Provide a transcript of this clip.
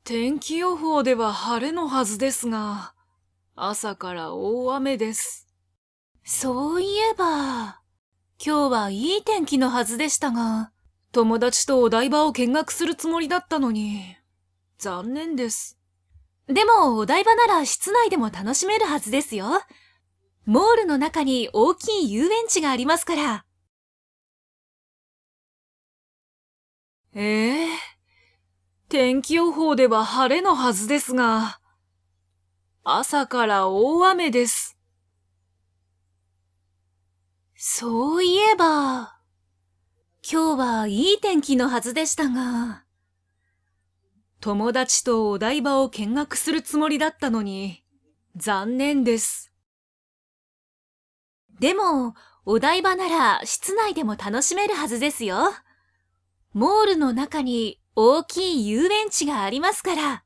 天気予報では晴れのはずですが、朝から大雨です。そういえば、今日はいい天気のはずでしたが、友達とお台場を見学するつもりだったのに、残念です。でもお台場なら室内でも楽しめるはずですよ。モールの中に大きい遊園地がありますから。天気予報では晴れのはずですが、朝から大雨です。そういえば、今日はいい天気のはずでしたが、友達とお台場を見学するつもりだったのに、残念です。でも、お台場なら室内でも楽しめるはずですよ。モールの中に大きい遊園地がありますから。